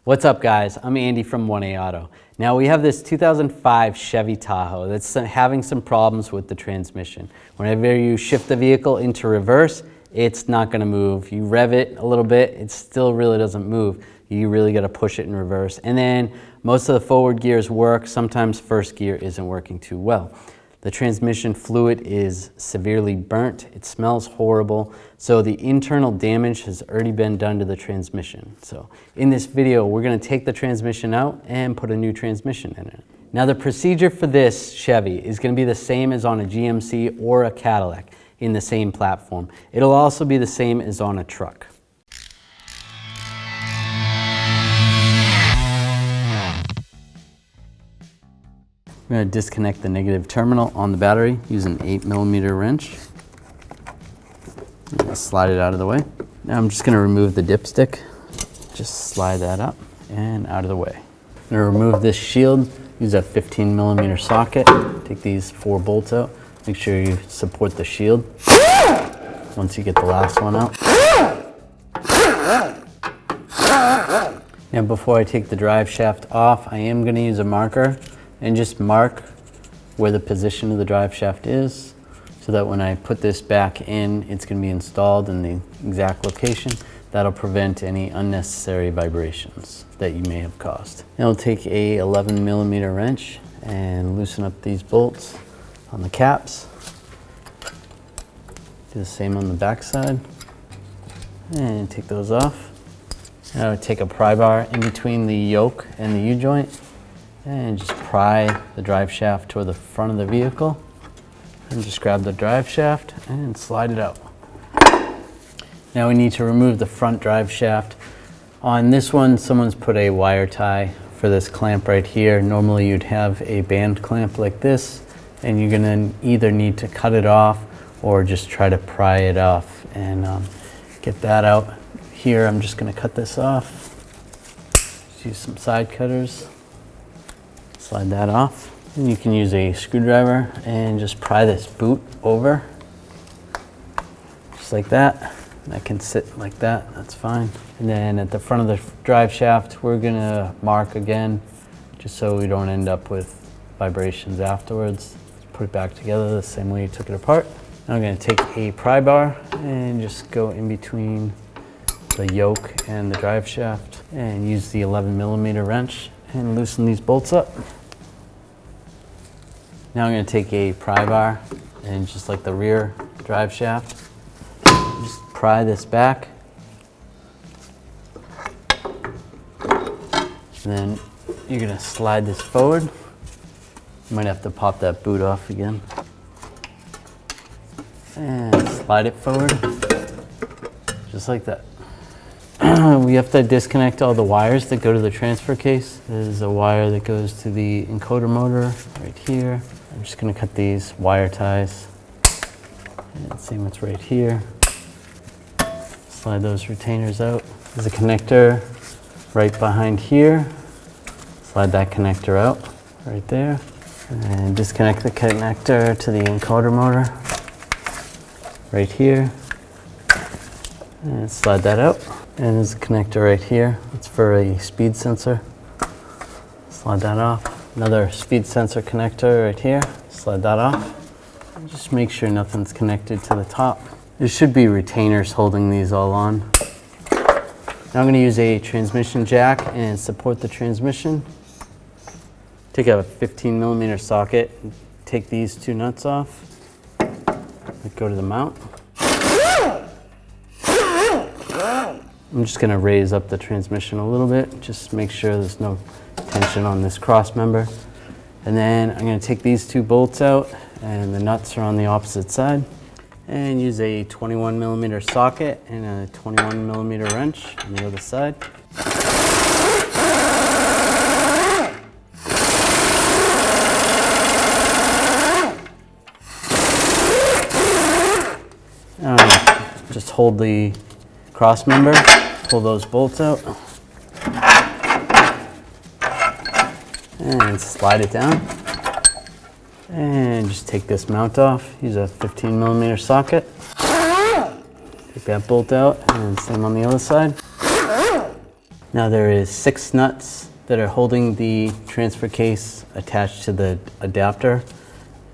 What's up guys, I'm Andy from 1A Auto. Now we have this 2005 Chevy Tahoe that's having some problems with the transmission. Whenever you shift the vehicle into reverse, it's not gonna move. You rev it a little bit, it still really doesn't move. You really gotta push it in reverse. And then most of the forward gears work, sometimes first gear isn't working too well. The transmission fluid is severely burnt. It smells horrible. So the internal damage has already been done to the transmission. So in this video, we're gonna take the transmission out and put a new transmission in it. Now the procedure for this Chevy is gonna be the same as on a GMC or a Cadillac in the same platform. It'll also be the same as on a truck. We're going to disconnect the negative terminal on the battery using an 8mm wrench. Slide it out of the way. Now I'm just going to remove the dipstick. Just slide that up and out of the way. I'm going to remove this shield. Use a 15mm socket. Take these 4 bolts out. Make sure you support the shield once you get the last one out. Now before I take the drive shaft off, I am going to use a marker and just mark where the position of the drive shaft is so that when I put this back in, it's going to be installed in the exact location. That'll prevent any unnecessary vibrations that you may have caused. Now I'll take a 11mm wrench and loosen up these bolts on the caps. Do the same on the back side and take those off. Now I take a pry bar in between the yoke and the U-joint and just pry the drive shaft toward the front of the vehicle and just grab the drive shaft and slide it out. Now we need to remove the front drive shaft. On this one, someone's put a wire tie for this clamp right here. Normally you'd have a band clamp like this and you're gonna either need to cut it off or just try to pry it off and get that out. Here I'm just gonna cut this off. Just use some side cutters. Slide that off. And you can use a screwdriver and just pry this boot over. Just like that. That can sit like that, that's fine. And then at the front of the drive shaft, we're gonna mark again, just so we don't end up with vibrations afterwards. Put it back together the same way you took it apart. Now I'm gonna take a pry bar and just go in between the yoke and the drive shaft and use the 11mm wrench and loosen these bolts up. Now I'm going to take a pry bar and just like the rear drive shaft, just pry this back. And then you're going to slide this forward. You might have to pop that boot off again. And slide it forward, just like that. We have to disconnect all the wires that go to the transfer case. There's a wire that goes to the encoder motor right here. I'm just going to cut these wire ties. And same what's right here. Slide those retainers out. There's a connector right behind here. Slide that connector out right there. And disconnect the connector to the encoder motor right here. And slide that out. And there's a connector right here. It's for a speed sensor. Slide that off. Another speed sensor connector right here. Slide that off. And just make sure nothing's connected to the top. There should be retainers holding these all on. Now I'm going to use a transmission jack and support the transmission. Take a 15mm socket. Take these 2 nuts off. Go to the mount. I'm just going to raise up the transmission a little bit, just make sure there's no tension on this cross member. And then I'm going to take these 2 bolts out, and the nuts are on the opposite side, and use a 21mm socket and a 21mm wrench on the other side. Just hold the cross member, pull those bolts out, and slide it down. And just take this mount off. Use a 15mm socket. Take that bolt out, and same on the other side. Now there is 6 nuts that are holding the transfer case attached to the adapter.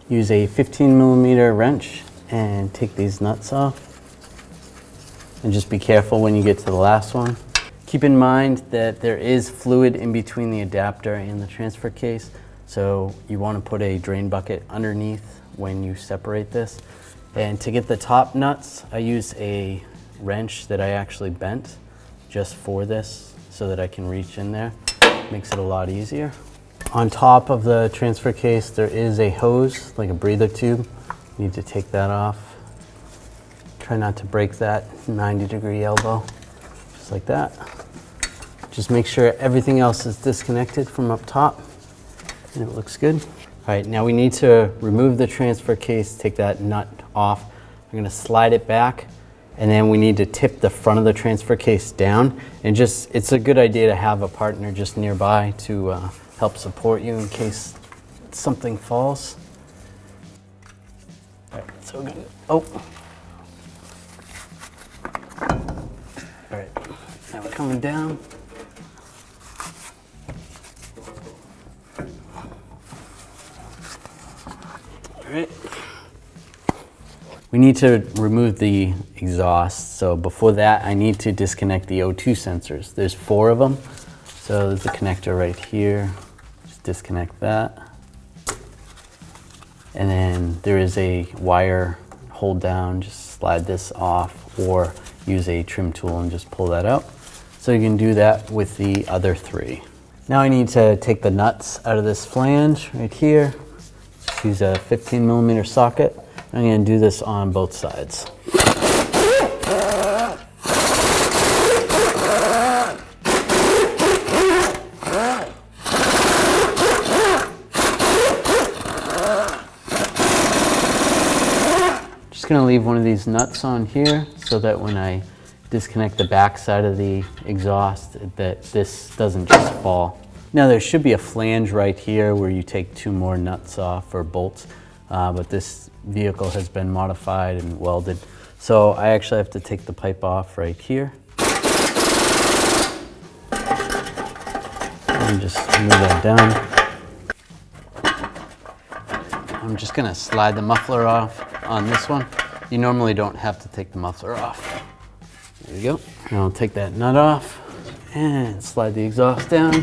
Use a 15mm wrench and take these nuts off. And just be careful when you get to the last one. Keep in mind that there is fluid in between the adapter and the transfer case, so you want to put a drain bucket underneath when you separate this. And to get the top nuts, I use a wrench that I actually bent just for this so that I can reach in there. Makes it a lot easier. On top of the transfer case, there is a hose, like a breather tube. You need to take that off. Try not to break that 90-degree elbow, just like that. Just make sure everything else is disconnected from up top, and it looks good. All right, now we need to remove the transfer case, take that nut off. I'm gonna slide it back, and then we need to tip the front of the transfer case down. And it's a good idea to have a partner just nearby to help support you in case something falls. All right, so good. Oh. All right, now we're coming down. All right. We need to remove the exhaust. So before that, I need to disconnect the O2 sensors. There's 4 of them. So there's a connector right here. Just disconnect that. And then there is a wire hold down. Just slide this off or use a trim tool and just pull that out. So you can do that with the other 3. Now I need to take the nuts out of this flange right here. Just use a 15mm socket. I'm going to do this on both sides. Just going to leave one of these nuts on here so that when I disconnect the back side of the exhaust, that this doesn't just fall. Now there should be a flange right here where you take 2 more nuts off or bolts, but this vehicle has been modified and welded. So I actually have to take the pipe off right here. And just move that down. I'm just gonna slide the muffler off on this one. You normally don't have to take the muffler off. There you go. Now I'll take that nut off and slide the exhaust down.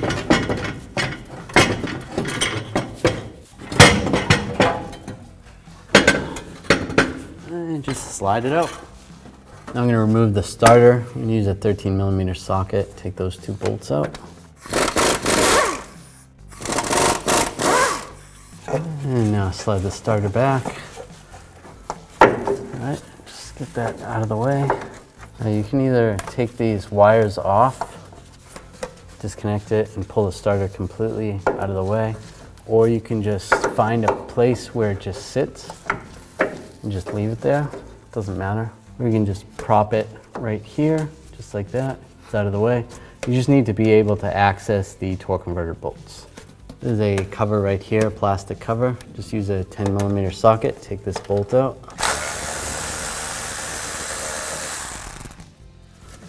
And just slide it out. Now I'm going to remove the starter. I'm going to use a 13mm socket. Take those 2 bolts out. And now slide the starter back. Alright, just get that out of the way. Now you can either take these wires off, disconnect it, and pull the starter completely out of the way, or you can just find a place where it just sits and just leave it there. Doesn't matter. Or you can just prop it right here, just like that. It's out of the way. You just need to be able to access the torque converter bolts. There's a cover right here, plastic cover. Just use a 10mm socket, take this bolt out.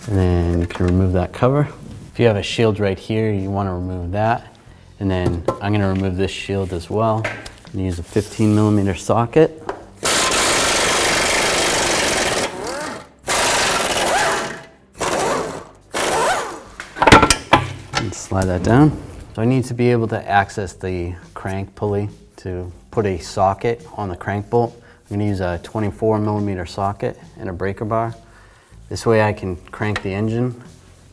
And then you can remove that cover. If you have a shield right here, you want to remove that. And then I'm going to remove this shield as well. And use a 15mm socket. And slide that down. So I need to be able to access the crank pulley to put a socket on the crank bolt. I'm going to use a 24mm socket and a breaker bar. This way I can crank the engine,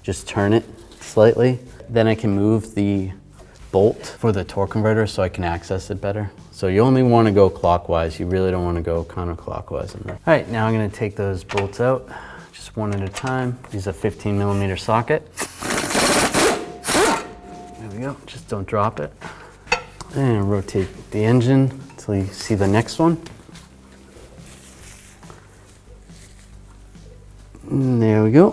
just turn it slightly. Then I can move the bolt for the torque converter so I can access it better. So you only want to go clockwise. You really don't want to go counterclockwise. All right, now I'm going to take those bolts out, just one at a time. Use a 15mm socket. There we go, just don't drop it. And rotate the engine until you see the next one. And there we go.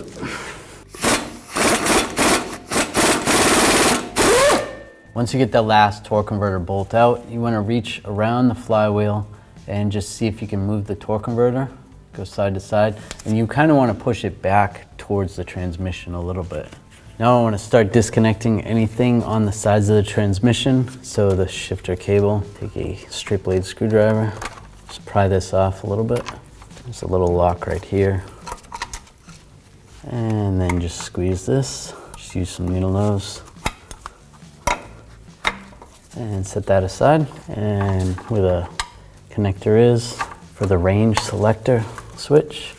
Once you get the last torque converter bolt out, you want to reach around the flywheel and just see if you can move the torque converter, go side to side, and you kind of want to push it back towards the transmission a little bit. Now I want to start disconnecting anything on the sides of the transmission. So the shifter cable, take a straight blade screwdriver, just pry this off a little bit. There's a little lock right here. And then just squeeze this. Just use some needle nose. And set that aside. And where the connector is for the range selector switch,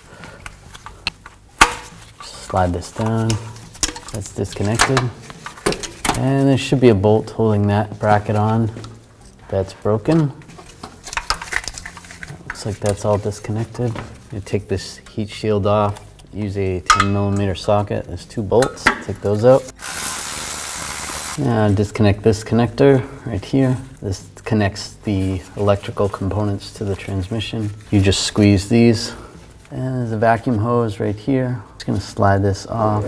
just slide this down. That's disconnected. And there should be a bolt holding that bracket on. That's broken. Looks like that's all disconnected. You take this heat shield off. Use a 10mm socket. There's 2 bolts. Take those out. Now disconnect this connector right here. This connects the electrical components to the transmission. You just squeeze these. And there's a vacuum hose right here. Just gonna slide this off,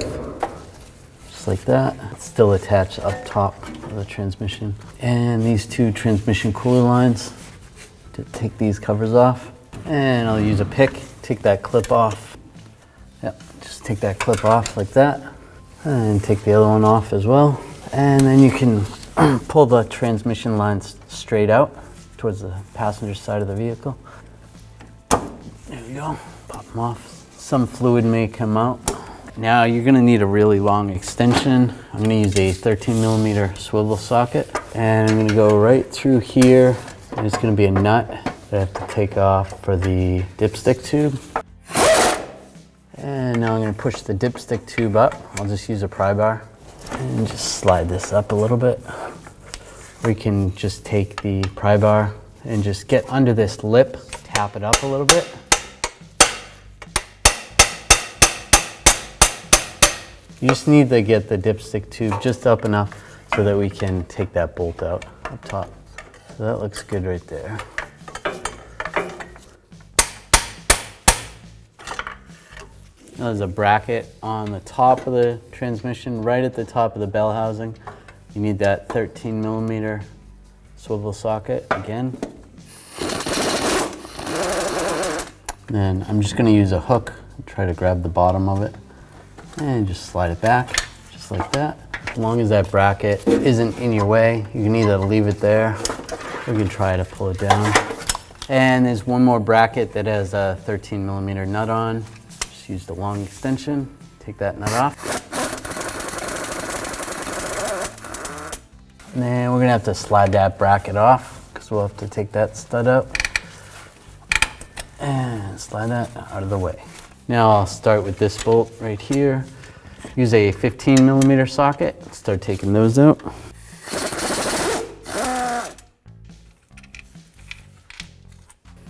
just like that. It's still attached up top of the transmission. And these 2 transmission cooler lines, to take these covers off. And I'll use a pick, take that clip off. Yep, just take that clip off like that. And take the other one off as well. And then you can pull the transmission lines straight out towards the passenger side of the vehicle. There we go, pop them off. Some fluid may come out. Now you're gonna need a really long extension. I'm gonna use a 13mm swivel socket. And I'm gonna go right through here. There's gonna be a nut that I have to take off for the dipstick tube. And now I'm gonna push the dipstick tube up. I'll just use a pry bar and just slide this up a little bit. We can just take the pry bar and just get under this lip, tap it up a little bit. You just need to get the dipstick tube just up enough so that we can take that bolt out up top. So that looks good right there. Now there's a bracket on the top of the transmission, right at the top of the bell housing. You need that 13mm swivel socket again. Then I'm just going to use a hook and try to grab the bottom of it and just slide it back, just like that. As long as that bracket isn't in your way, you can either leave it there or you can try to pull it down. And there's one more bracket that has a 13mm nut on. Just use the long extension, take that nut off. And then we're gonna have to slide that bracket off because we'll have to take that stud out and slide that out of the way. Now I'll start with this bolt right here. Use a 15mm socket, start taking those out.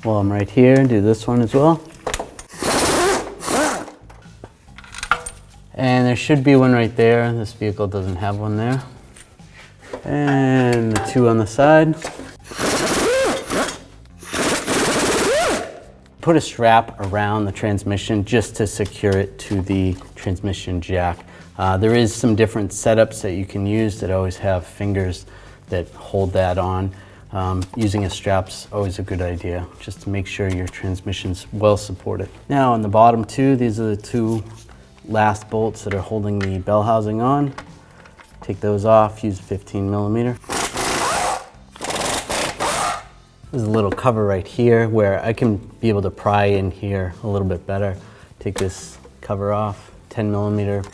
While I'm right here, do this one as well. And there should be one right there. This vehicle doesn't have one there. And the 2 on the side. Put a strap around the transmission just to secure it to the transmission jack. There is some different setups that you can use that always have fingers that hold that on. Using a strap's always a good idea, just to make sure your transmission's well supported. Now on the bottom 2, these are the 2 last bolts that are holding the bell housing on. Take those off, use 15mm. There's a little cover right here where I can be able to pry in here a little bit better. Take this cover off, 10mm.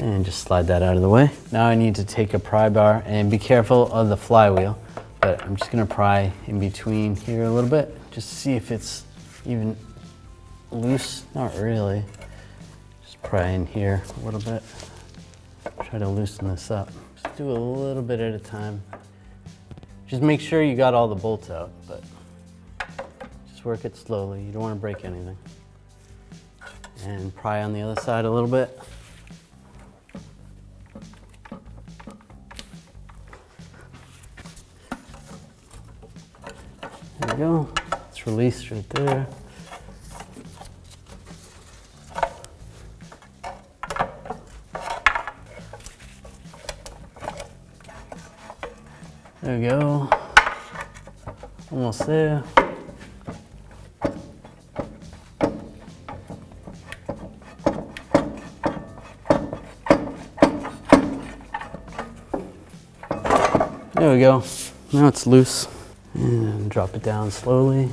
And just slide that out of the way. Now I need to take a pry bar and be careful of the flywheel, but I'm just gonna pry in between here a little bit, just to see if it's even loose. Not really. Just pry in here a little bit. Try to loosen this up. Just do a little bit at a time. Just make sure you got all the bolts out, but just work it slowly. You don't want to break anything. And pry on the other side a little bit. There we go. It's released right there. There we go. Almost there. There we go. Now it's loose. And drop it down slowly.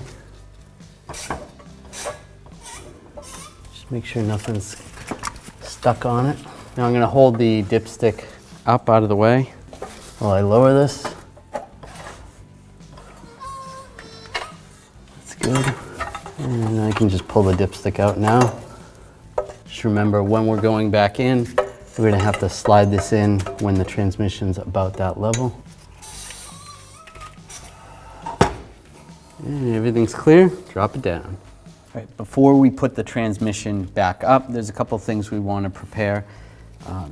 Just make sure nothing's stuck on it. Now I'm gonna hold the dipstick up out of the way while I lower this. That's good. And I can just pull the dipstick out now. Just remember, when we're going back in, we're gonna have to slide this in when the transmission's about that level. And everything's clear, drop it down. All right, before we put the transmission back up, there's a couple things we want to prepare.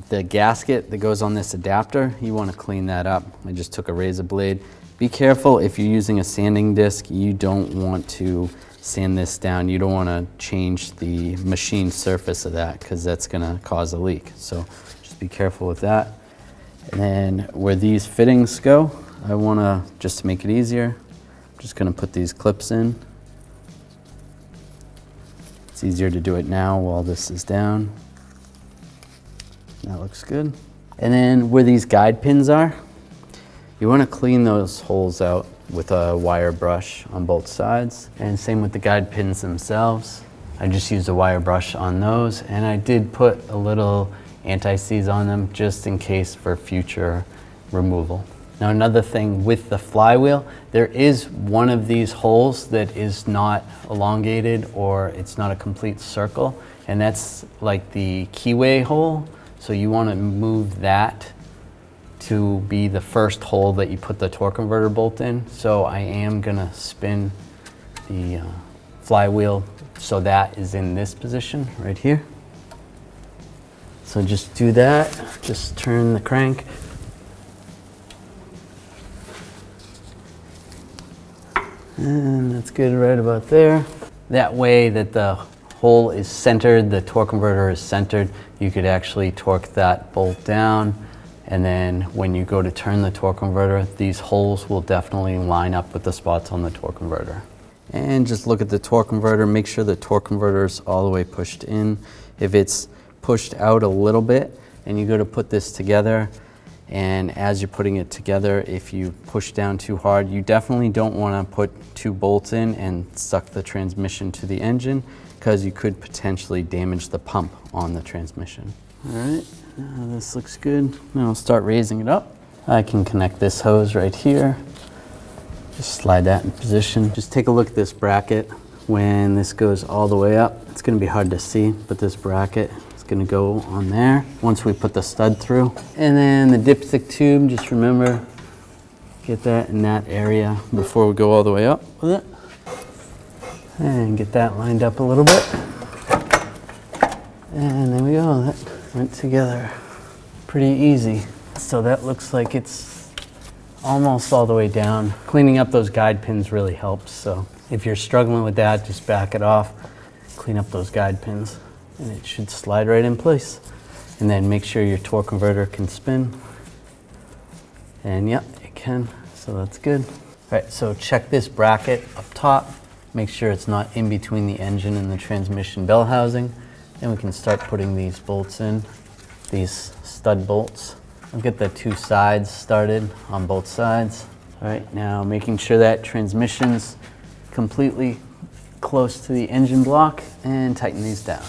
The gasket that goes on this adapter, you want to clean that up. I just took a razor blade. Be careful if you're using a sanding disc, you don't want to sand this down. You don't want to change the machine surface of that because that's going to cause a leak. So just be careful with that. And then where these fittings go, I want to, just to make it easier, I'm just going to put these clips in. It's easier to do it now while this is down. That looks good. And then where these guide pins are, you want to clean those holes out with a wire brush on both sides. And same with the guide pins themselves. I just used a wire brush on those, and I did put a little anti-seize on them just in case for future removal. Now another thing with the flywheel, there is one of these holes that is not elongated or it's not a complete circle, and that's like the keyway hole. So you want to move that to be the first hole that you put the torque converter bolt in. So I am gonna spin the flywheel so that is in this position right here. So just do that, just turn the crank. And that's good right about there. That way that the hole is centered, the torque converter is centered, you could actually torque that bolt down, and then when you go to turn the torque converter, these holes will definitely line up with the spots on the torque converter. And just look at the torque converter, make sure the torque converter is all the way pushed in. If it's pushed out a little bit and you go to put this together, and as you're putting it together, if you push down too hard, you definitely don't want to put two bolts in and suck the transmission to the engine, because you could potentially damage the pump on the transmission. All right, now this looks good. Now I'll start raising it up. I can connect this hose right here. Just slide that in position. Just take a look at this bracket. When this goes all the way up, it's going to be hard to see, but this bracket is going to go on there once we put the stud through. And then the dipstick tube, just remember, get that in that area before we go all the way up with it. And get that lined up a little bit. And there we go, that went together pretty easy. So that looks like it's almost all the way down. Cleaning up those guide pins really helps. So if you're struggling with that, just back it off, clean up those guide pins, and it should slide right in place. And then make sure your torque converter can spin. And yep, it can, so that's good. All right, so check this bracket up top. Make sure it's not in between the engine and the transmission bell housing. Then we can start putting these bolts in, these stud bolts. I'll get the two sides started on both sides. All right, now making sure that transmission's completely close to the engine block, and tighten these down.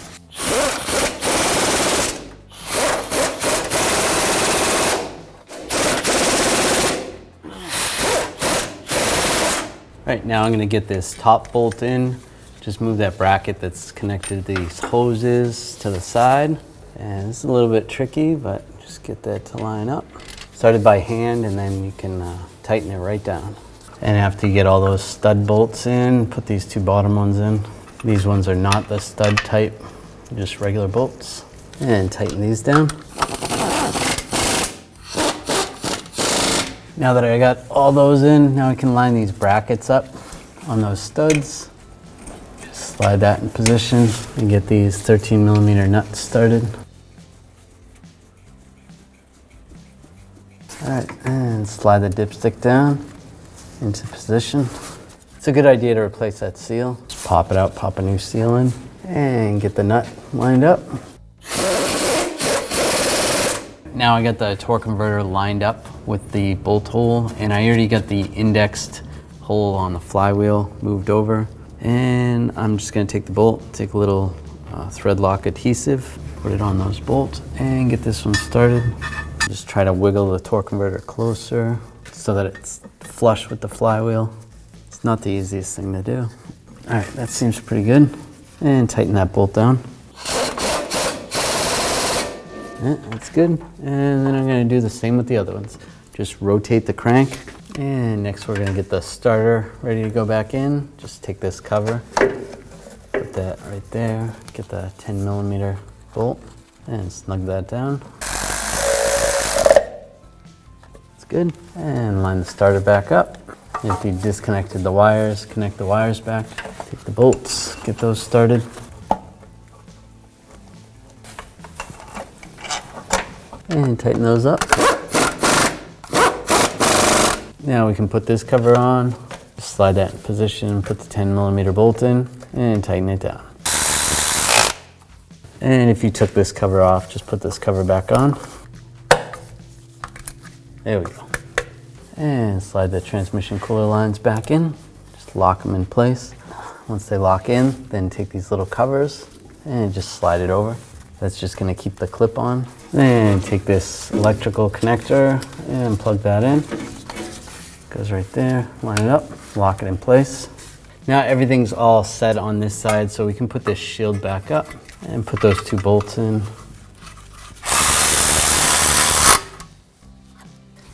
All right, now I'm going to get this top bolt in. Just move that bracket that's connected to these hoses to the side. And it's a little bit tricky, but just get that to line up. Started by hand, and then you can tighten it right down. And after you get all those stud bolts in, put these two bottom ones in. These ones are not the stud type, just regular bolts. And tighten these down. Now that I got all those in, now I can line these brackets up on those studs. Just slide that in position and get these 13mm nuts started. All right, and slide the dipstick down into position. It's a good idea to replace that seal. Just pop it out, pop a new seal in, and get the nut lined up. now I got the torque converter lined up with the bolt hole, and I already got the indexed hole on the flywheel moved over. And I'm just gonna take the bolt, take a little thread lock adhesive, put it on those bolts, and get this one started. Just try to wiggle the torque converter closer so that it's flush with the flywheel. It's not the easiest thing to do. All right, that seems pretty good. And tighten that bolt down. Yeah, that's good. And then I'm gonna do the same with the other ones. Just rotate the crank. And next we're gonna get the starter ready to go back in. Just take this cover, put that right there, get the 10mm bolt, and snug that down. That's good. And line the starter back up. If you disconnected the wires, connect the wires back. Take the bolts, get those started. And tighten those up. Now we can put this cover on, just slide that in position, put the 10mm bolt in, and tighten it down. And if you took this cover off, just put this cover back on. There we go. And slide the transmission cooler lines back in, just lock them in place. Once they lock in, then take these little covers and just slide it over. That's just gonna keep the clip on. Then take this electrical connector and plug that in. Goes right there, line it up, lock it in place. Now everything's all set on this side, so we can put this shield back up and put those two bolts in.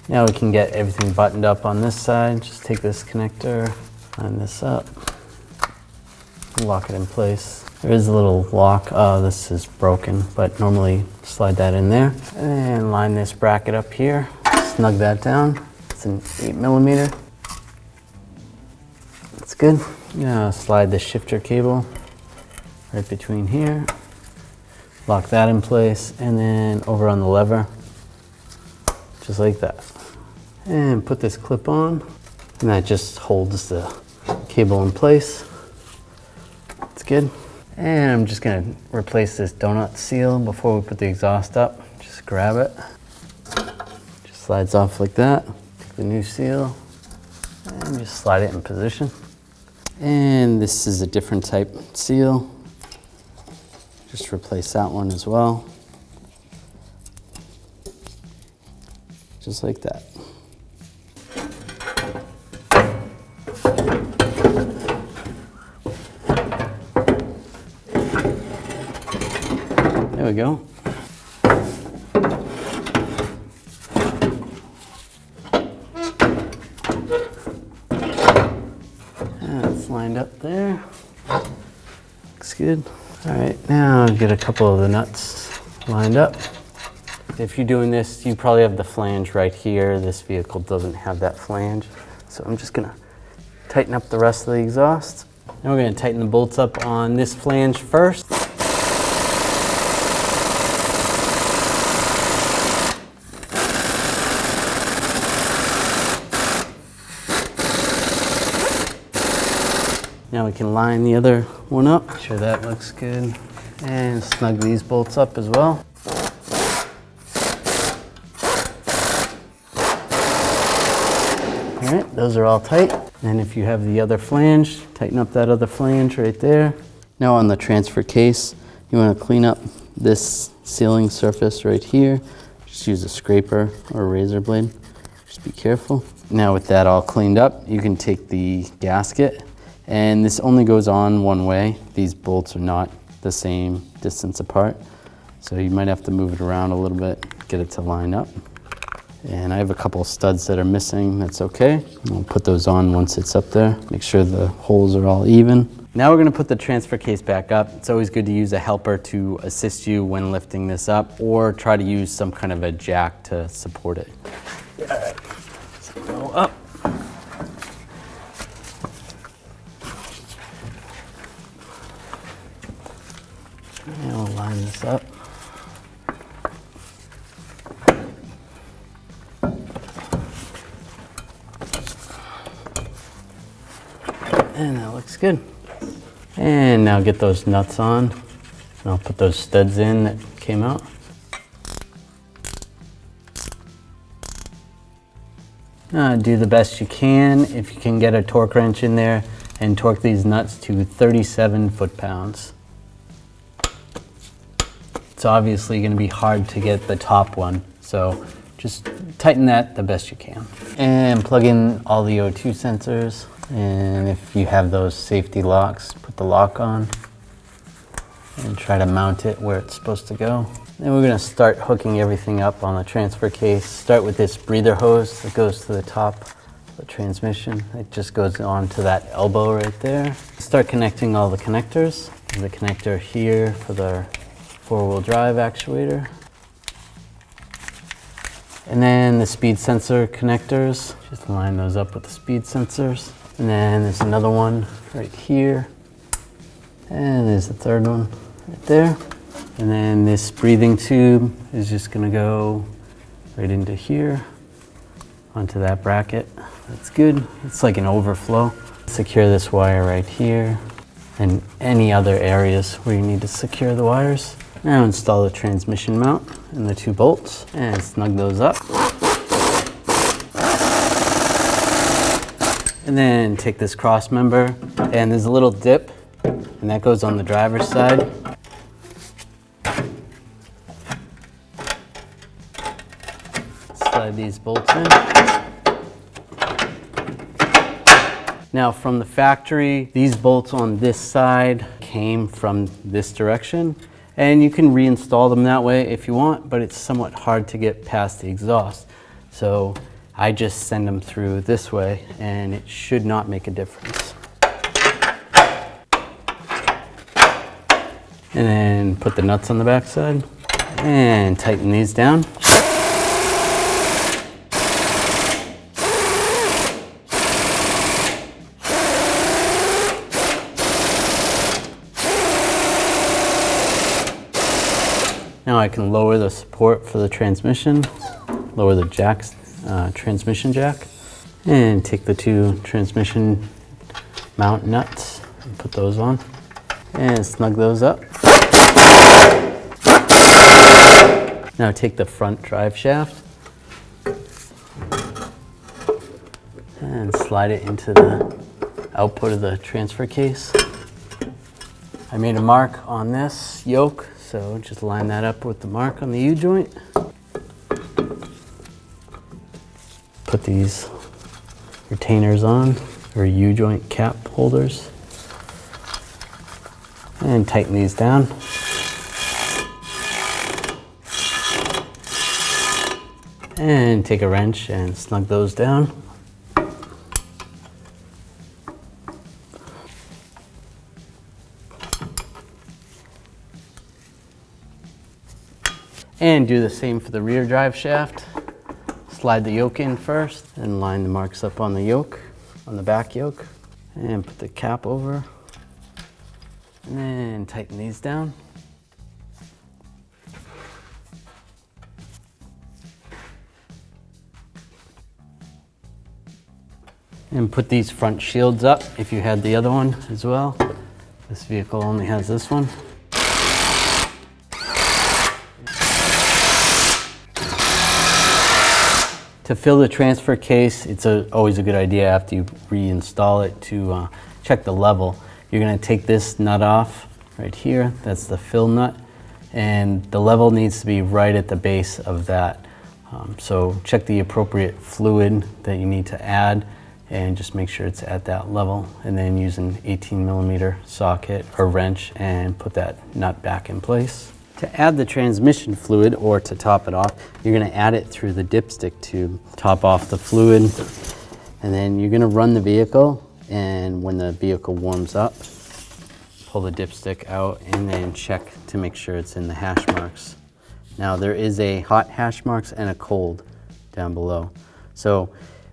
Now we can get everything buttoned up on this side. Just take this connector, line this up, lock it in place. There is a little lock. This is broken, but normally slide that in there. And line this bracket up here, snug that down. It's an 8mm. That's good. Now slide the shifter cable right between here. Lock that in place, and then over on the lever, just like that. And put this clip on, and that just holds the cable in place. It's good. And I'm just gonna replace this donut seal before we put the exhaust up. Just grab it. Just slides off like that. Take the new seal and just slide it in position. And this is a different type seal. Just replace that one as well. Just like that. There we go. That's lined up there. Looks good. All right, now get a couple of the nuts lined up. If you're doing this, you probably have the flange right here. This vehicle doesn't have that flange. So I'm just gonna tighten up the rest of the exhaust. Now we're gonna tighten the bolts up on this flange first. Now we can line the other one up. Make sure that looks good. And snug these bolts up as well. All right, those are all tight. And if you have the other flange, tighten up that other flange right there. Now on the transfer case, you want to clean up this sealing surface right here. Just use a scraper or a razor blade. Just be careful. Now with that all cleaned up, you can take the gasket, and this only goes on one way. These bolts are not the same distance apart, so you might have to move it around a little bit, get it to line up. And I have a couple of studs that are missing. That's okay. I'll put those on once it's up there. Make sure the holes are all even. Now we're gonna put the transfer case back up. It's always good to use a helper to assist you when lifting this up, or try to use some kind of a jack to support it. All right, so go up. And we'll line this up. And that looks good. And now get those nuts on. And I'll put those studs in that came out. Do the best you can. If you can get a torque wrench in there and torque these nuts to 37 foot-pounds. It's obviously going to be hard to get the top one, so just tighten that the best you can. And plug in all the O2 sensors, and if you have those safety locks, put the lock on and try to mount it where it's supposed to go. Then we're going to start hooking everything up on the transfer case. Start with this breather hose that goes to the top of the transmission. It just goes on to that elbow right there. Start connecting all the connectors. There's a connector here for the four-wheel drive actuator. And then the speed sensor connectors. Just line those up with the speed sensors. And then there's another one right here. And there's the third one right there. And then this breathing tube is just gonna go right into here, onto that bracket. That's good. It's like an overflow. Secure this wire right here and any other areas where you need to secure the wires. Now install the transmission mount and the 2 bolts and snug those up. And then take this cross member, and there's a little dip, and that goes on the driver's side. Slide these bolts in. Now from the factory, these bolts on this side came from this direction, and you can reinstall them that way if you want, but it's somewhat hard to get past the exhaust. So I just send them through this way, and it should not make a difference. And then put the nuts on the back side and tighten these down. Now I can lower the support for the transmission, lower the jacks, transmission jack, and take the 2 transmission mount nuts and put those on and snug those up. Now take the front drive shaft and slide it into the output of the transfer case. I made a mark on this yoke, so just line that up with the mark on the U-joint. Put these retainers on, or U-joint cap holders, and tighten these down. And take a wrench and snug those down. And do the same for the rear drive shaft. Slide the yoke in first and line the marks up on the yoke, on the back yoke, and put the cap over. And then tighten these down. And put these front shields up if you had the other one as well. This vehicle only has this one. To fill the transfer case, it's always a good idea after you reinstall it to check the level. You're going to take this nut off right here. That's the fill nut. And the level needs to be right at the base of that. So check the appropriate fluid that you need to add and just make sure it's at that level. And then use an 18mm socket or wrench and put that nut back in place. To add the transmission fluid, or to top it off, you're going to add it through the dipstick tube. Top off the fluid, and then you're going to run the vehicle, and when the vehicle warms up, pull the dipstick out and then check to make sure it's in the hash marks. Now there is a hot hash marks and a cold down below. So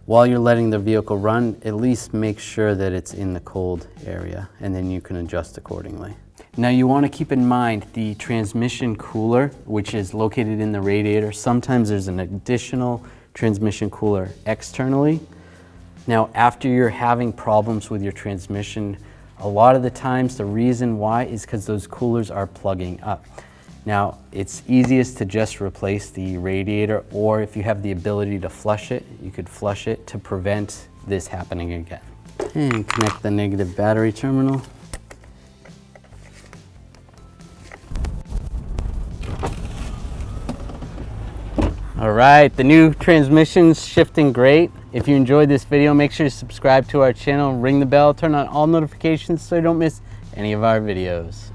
while you're letting the vehicle run, at least make sure that it's in the cold area, and then you can adjust accordingly. Now you want to keep in mind the transmission cooler, which is located in the radiator. Sometimes there's an additional transmission cooler externally. Now after you're having problems with your transmission, a lot of the times the reason why is because those coolers are plugging up. Now, it's easiest to just replace the radiator, or if you have the ability to flush it, you could flush it to prevent this happening again. And connect the negative battery terminal. All right, the new transmission's shifting great. If you enjoyed this video, make sure to subscribe to our channel, ring the bell, turn on all notifications so you don't miss any of our videos.